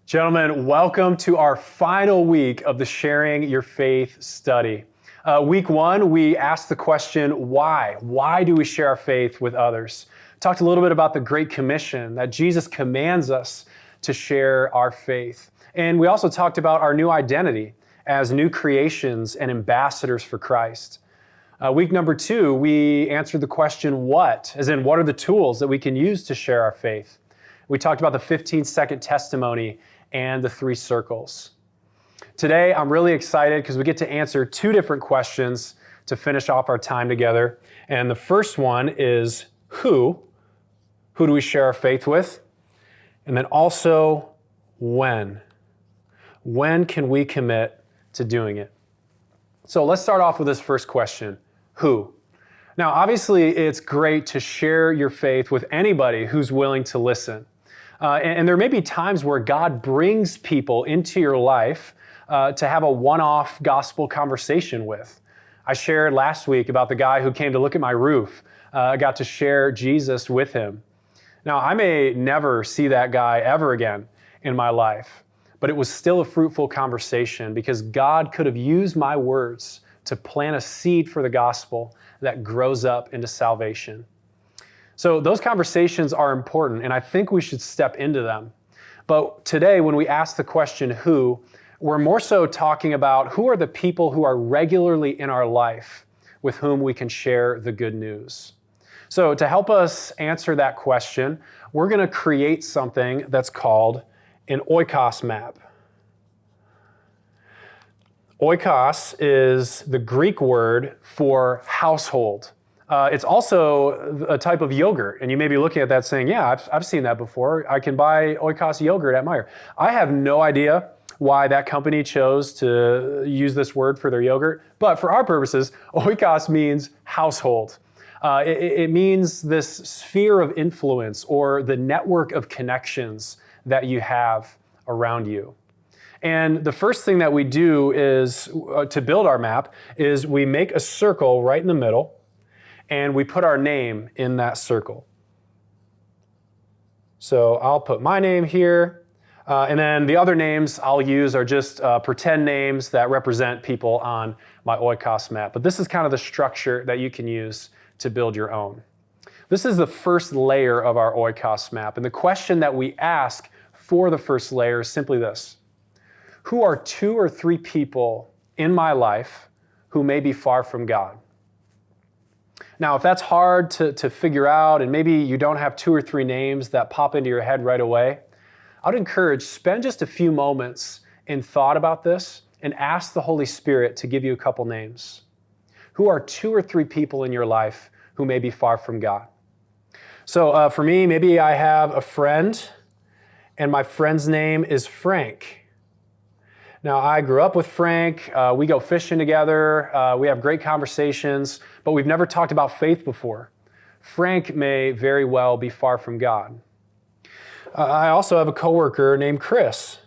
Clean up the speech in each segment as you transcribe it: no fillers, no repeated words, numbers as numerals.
Gentlemen, welcome to our final week of the Sharing Your Faith study. Week one, we asked the question, why? Why do we share our faith with others? Talked a little bit about the Great Commission, that Jesus commands us to share our faith. And we also talked about our new identity as new creations and ambassadors for Christ. Week number two, we answered the question, what? As in, what are the tools that we can use to share our faith? We talked about the 15-second testimony and the 3 circles. Today, I'm really excited because we get to answer 2 different questions to finish off our time together. And the first one is who? Who do we share our faith with? And then also, when? When can we commit to doing it? So let's start off with this first question, who? Now, obviously, it's great to share your faith with anybody who's willing to listen. And there may be times where God brings people into your life to have a one-off gospel conversation with. I shared last week about the guy who came to look at my roof. I got to share Jesus with him. Now, I may never see that guy ever again in my life, but it was still a fruitful conversation because God could have used my words to plant a seed for the gospel that grows up into salvation. So those conversations are important, and I think we should step into them. But today, when we ask the question, who, we're more so talking about who are the people who are regularly in our life with whom we can share the good news. So to help us answer that question, we're going to create something that's called an Oikos Map. Oikos is the Greek word for household. It's also a type of yogurt, and you may be looking at that saying, yeah, I've seen that before. I can buy Oikos yogurt at Meijer. I have no idea why that company chose to use this word for their yogurt, but for our purposes, Oikos means household. It means this sphere of influence or the network of connections that you have around you. And the first thing that we do is, to build our map, is we make a circle right in the middle, and we put our name in that circle. So I'll put my name here, and then the other names I'll use are just pretend names that represent people on my Oikos map. But this is kind of the structure that you can use to build your own. This is the first layer of our Oikos map, and the question that we ask for the first layer is simply this. Who are 2 or 3 people in my life who may be far from God? Now, if that's hard to figure out, and maybe you don't have 2 or 3 names that pop into your head right away, I would encourage, spend just a few moments in thought about this and ask the Holy Spirit to give you a couple names. Who are 2 or 3 people in your life who may be far from God? So for me, maybe I have a friend, and my friend's name is Frank. Now, I grew up with Frank. We go fishing together. We have great conversations, but we've never talked about faith before. Frank may very well be far from God. I also have a coworker named Chris.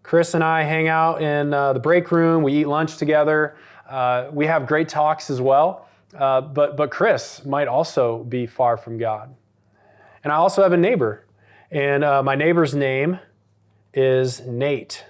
Chris and I hang out in the break room. We eat lunch together. We have great talks as well, but Chris might also be far from God. And I also have a neighbor, and my neighbor's name is Nate.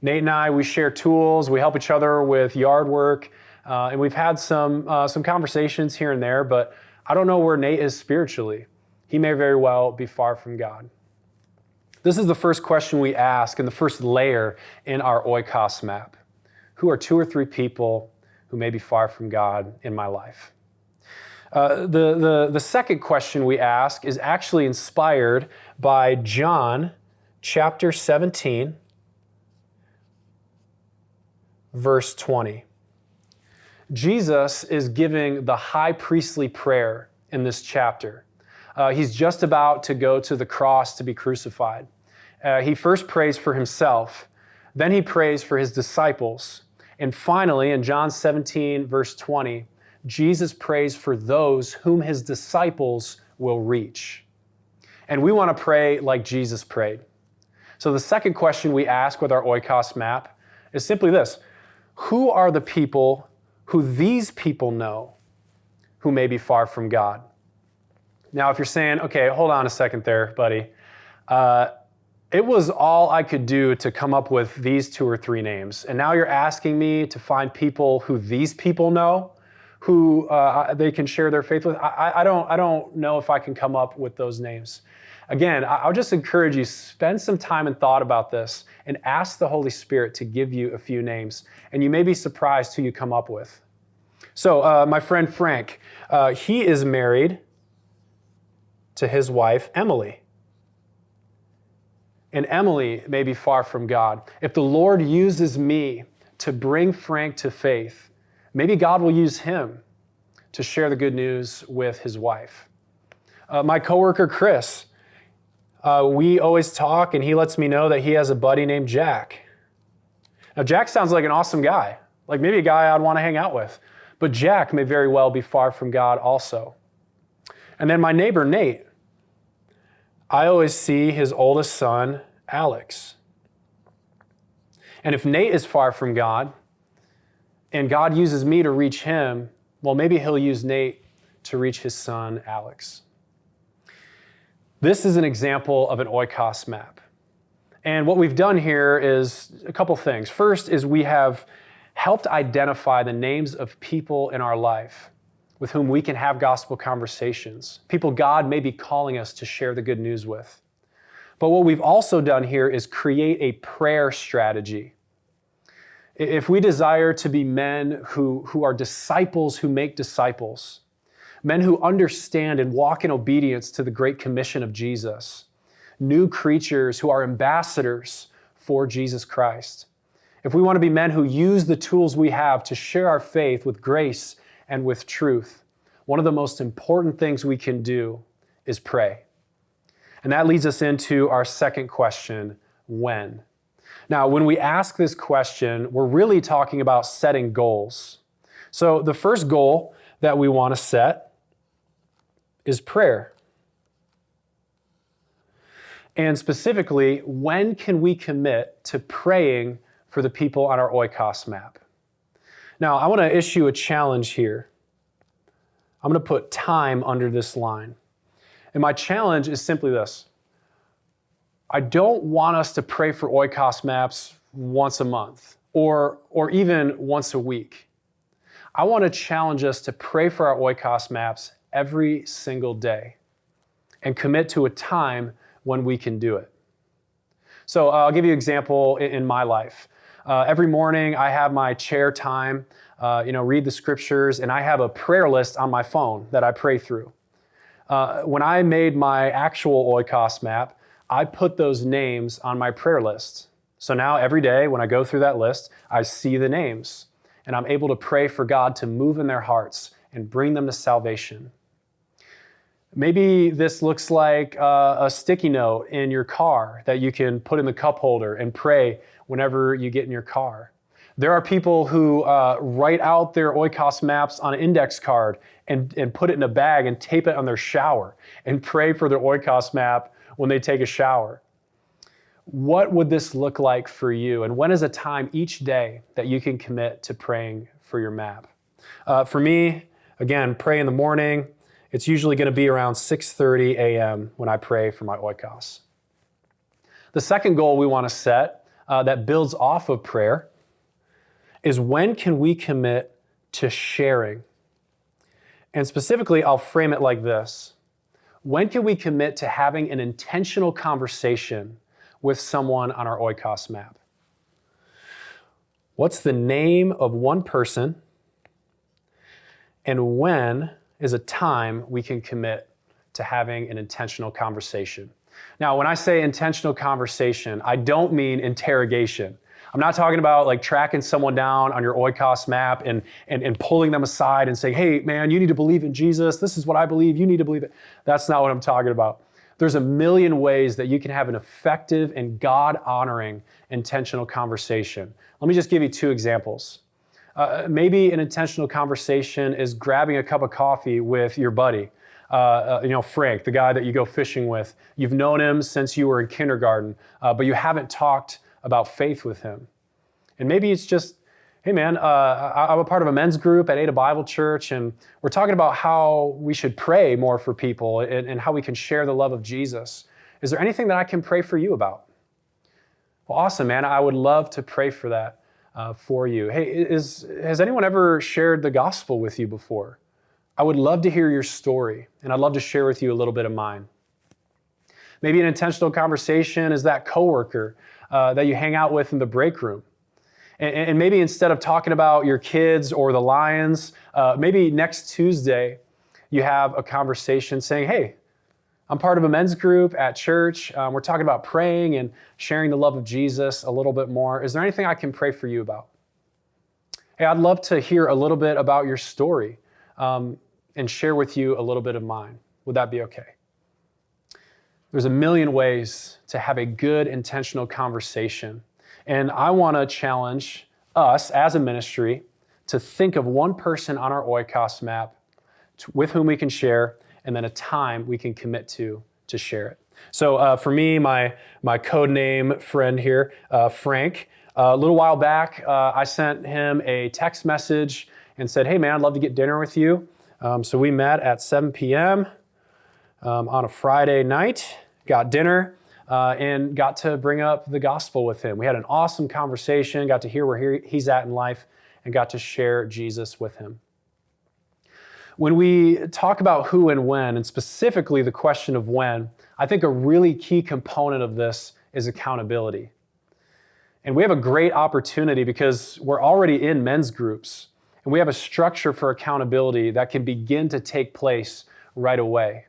Nate and I, we share tools, we help each other with yard work, and we've had some conversations here and there, but I don't know where Nate is spiritually. He may very well be far from God. This is the first question we ask and the first layer in our Oikos map. Who are 2 or 3 people who may be far from God in my life? The second question we ask is actually inspired by John chapter 17, verse 20. Jesus is giving the high priestly prayer in this chapter. He's just about to go to the cross to be crucified. He first prays for himself, then he prays for his disciples, and finally, in John 17, verse 20, Jesus prays for those whom his disciples will reach. And we want to pray like Jesus prayed. So the second question we ask with our Oikos map is simply this. Who are the people who these people know who may be far from God? Now, if you're saying, okay, hold on a second there, buddy. It was all I could do to come up with these 2 or 3 names. And now you're asking me to find people who these people know, who they can share their faith with. I don't know if I can come up with those names. Again, I'll just encourage you, spend some time and thought about this and ask the Holy Spirit to give you a few names. And you may be surprised who you come up with. So my friend Frank, he is married to his wife, Emily. And Emily may be far from God. If the Lord uses me to bring Frank to faith, maybe God will use him to share the good news with his wife. My coworker, Chris, we always talk and he lets me know that he has a buddy named Jack. Now, Jack sounds like an awesome guy, like maybe a guy I'd want to hang out with. But Jack may very well be far from God also. And then my neighbor, Nate, I always see his oldest son, Alex. And if Nate is far from God, and God uses me to reach him, well, maybe he'll use Nate to reach his son, Alex. This is an example of an Oikos map. And what we've done here is a couple things. First is we have helped identify the names of people in our life with whom we can have gospel conversations, people God may be calling us to share the good news with. But what we've also done here is create a prayer strategy. If we desire to be men who are disciples who make disciples, men who understand and walk in obedience to the great commission of Jesus, new creatures who are ambassadors for Jesus Christ, if we want to be men who use the tools we have to share our faith with grace and with truth, one of the most important things we can do is pray. And that leads us into our second question, when? Now, when we ask this question, we're really talking about setting goals. So the first goal that we want to set is prayer. And specifically, when can we commit to praying for the people on our Oikos map? Now, I want to issue a challenge here. I'm going to put time under this line. And my challenge is simply this. I don't want us to pray for Oikos maps once a month or even once a week. I want to challenge us to pray for our Oikos maps every single day and commit to a time when we can do it. So I'll give you an example in my life. Every morning I have my chair time, read the scriptures, and I have a prayer list on my phone that I pray through. When I made my actual Oikos map, I put those names on my prayer list. So now every day when I go through that list, I see the names, and I'm able to pray for God to move in their hearts and bring them to salvation. Maybe this looks like a sticky note in your car that you can put in the cup holder and pray whenever you get in your car. There are people who write out their Oikos maps on an index card and put it in a bag and tape it on their shower and pray for their Oikos map when they take a shower. What would this look like for you? And when is a time each day that you can commit to praying for your map? For me, again, pray in the morning. It's usually going to be around 6:30 a.m. when I pray for my Oikos. The second goal we want to set that builds off of prayer is when can we commit to sharing? And specifically, I'll frame it like this. When can we commit to having an intentional conversation with someone on our Oikos map? What's the name of one person? And when is a time we can commit to having an intentional conversation? Now, when I say intentional conversation, I don't mean interrogation. I'm not talking about like tracking someone down on your Oikos map and pulling them aside and saying, hey, man, you need to believe in Jesus. This is what I believe. You need to believe it. That's not what I'm talking about. There's a million ways that you can have an effective and God-honoring intentional conversation. Let me just give you two examples. Maybe an intentional conversation is grabbing a cup of coffee with your buddy, Frank, the guy that you go fishing with. You've known him since you were in kindergarten, but you haven't talked about faith with him. And maybe it's just, hey man, I'm a part of a men's group at Ada Bible Church, and we're talking about how we should pray more for people and how we can share the love of Jesus. Is there anything that I can pray for you about? Well, awesome, man. I would love to pray for that for you. Hey, has anyone ever shared the gospel with you before? I would love to hear your story, and I'd love to share with you a little bit of mine. Maybe an intentional conversation is that coworker that you hang out with in the break room. And maybe instead of talking about your kids or the Lions, maybe next Tuesday you have a conversation saying, hey, I'm part of a men's group at church. We're talking about praying and sharing the love of Jesus a little bit more. Is there anything I can pray for you about? Hey, I'd love to hear a little bit about your story and share with you a little bit of mine. Would that be okay? There's a million ways to have a good, intentional conversation. And I want to challenge us as a ministry to think of one person on our Oikos map with whom we can share, and then a time we can commit to share it. So for me, my code name friend here, Frank, a little while back, I sent him a text message and said, hey man, I'd love to get dinner with you. So we met at 7 p.m. On a Friday night, got dinner, and got to bring up the gospel with him. We had an awesome conversation, got to hear where he's at in life, and got to share Jesus with him. When we talk about who and when, and specifically the question of when, I think a really key component of this is accountability. And we have a great opportunity because we're already in men's groups, and we have a structure for accountability that can begin to take place right away.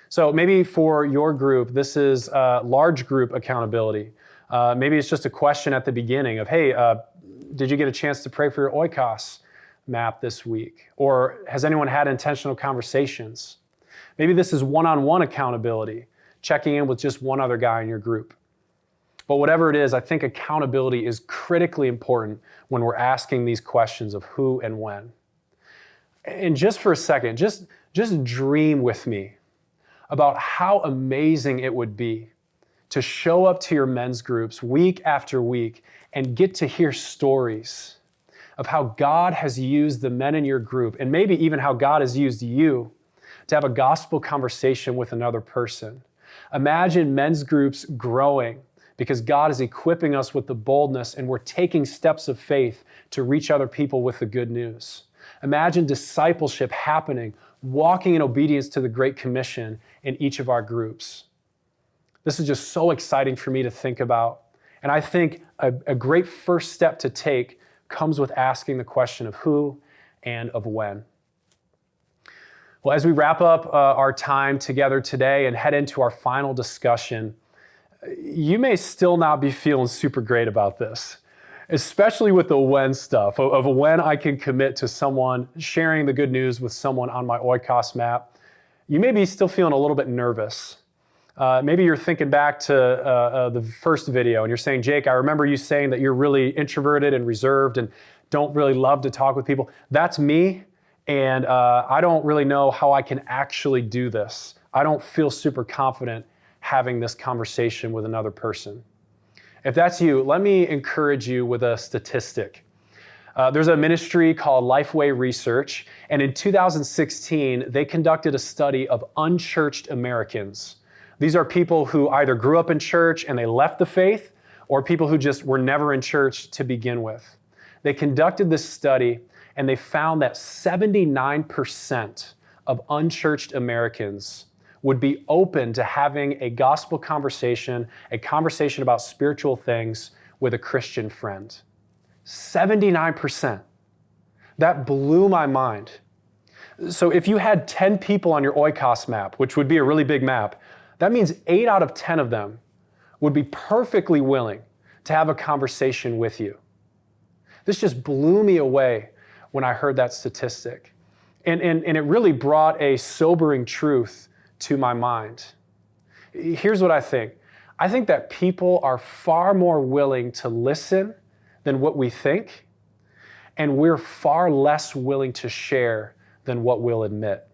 So maybe for your group, this is large group accountability. Maybe it's just a question at the beginning of, hey, did you get a chance to pray for your Oikos map this week? Or has anyone had intentional conversations? Maybe this is one-on-one accountability, checking in with just one other guy in your group. But whatever it is, I think accountability is critically important when we're asking these questions of who and when. And just for a second, just dream with me about how amazing it would be to show up to your men's groups week after week and get to hear stories of how God has used the men in your group, and maybe even how God has used you to have a gospel conversation with another person. Imagine men's groups growing because God is equipping us with the boldness and we're taking steps of faith to reach other people with the good news. Imagine discipleship happening, walking in obedience to the Great Commission in each of our groups. This is just so exciting for me to think about. And I think a great first step to take comes with asking the question of who and of when. Well, as we wrap up our time together today and head into our final discussion, you may still not be feeling super great about this, especially with the when stuff, of when I can commit to someone, sharing the good news with someone on my Oikos map. You may be still feeling a little bit nervous. Maybe you're thinking back to the first video and you're saying, Jake, I remember you saying that you're really introverted and reserved and don't really love to talk with people. That's me, and I don't really know how I can actually do this. I don't feel super confident having this conversation with another person. If that's you, let me encourage you with a statistic. There's a ministry called Lifeway Research, and in 2016, they conducted a study of unchurched Americans. These are people who either grew up in church and they left the faith, or people who just were never in church to begin with. They conducted this study, and they found that 79% of unchurched Americans would be open to having a gospel conversation, a conversation about spiritual things with a Christian friend. 79%. That blew my mind. So if you had 10 people on your Oikos map, which would be a really big map, that means 8 out of 10 of them would be perfectly willing to have a conversation with you. This just blew me away when I heard that statistic. And it really brought a sobering truth to my mind. Here's what I think. I think that people are far more willing to listen than what we think, and we're far less willing to share than what we'll admit.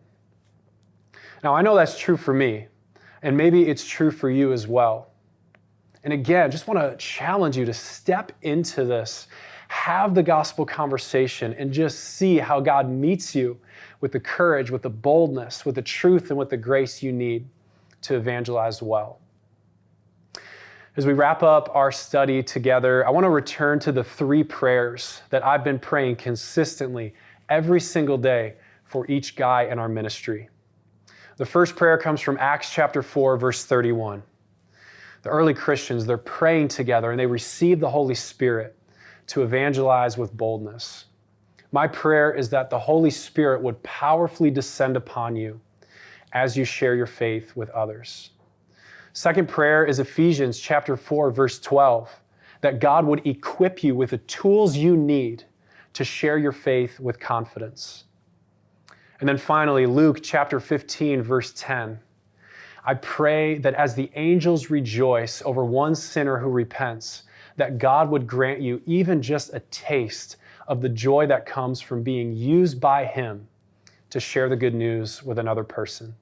Now, I know that's true for me, and maybe it's true for you as well. And again, just want to challenge you to step into this, have the gospel conversation, and just see how God meets you with the courage, with the boldness, with the truth, and with the grace you need to evangelize well. As we wrap up our study together, I want to return to the 3 prayers that I've been praying consistently every single day for each guy in our ministry. The first prayer comes from Acts chapter 4, verse 31. The early Christians, they're praying together and they receive the Holy Spirit to evangelize with boldness. My prayer is that the Holy Spirit would powerfully descend upon you as you share your faith with others. Second prayer is Ephesians chapter 4, verse 12, that God would equip you with the tools you need to share your faith with confidence. And then finally, Luke chapter 15, verse 10. I pray that as the angels rejoice over one sinner who repents, that God would grant you even just a taste of the joy that comes from being used by Him to share the good news with another person.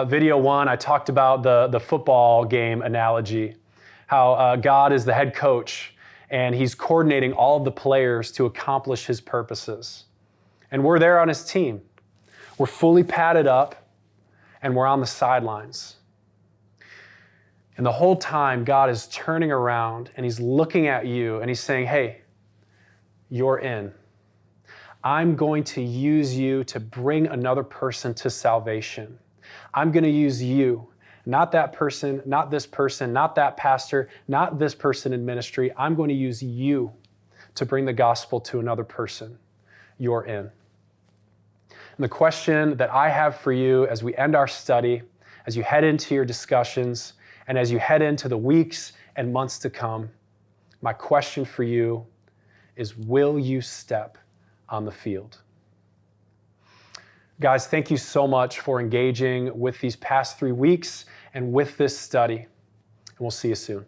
Video 1, I talked about the football game analogy, how God is the head coach and He's coordinating all of the players to accomplish His purposes. And we're there on His team. We're fully padded up and we're on the sidelines. And the whole time, God is turning around and He's looking at you and He's saying, hey, you're in. I'm going to use you to bring another person to salvation. I'm going to use you, not that person, not this person, not that pastor, not this person in ministry. I'm going to use you to bring the gospel to another person. You're in. And the question that I have for you as we end our study, as you head into your discussions, and as you head into the weeks and months to come, my question for you is, will you step on the field? Guys, thank you so much for engaging with these past 3 weeks and with this study. And we'll see you soon.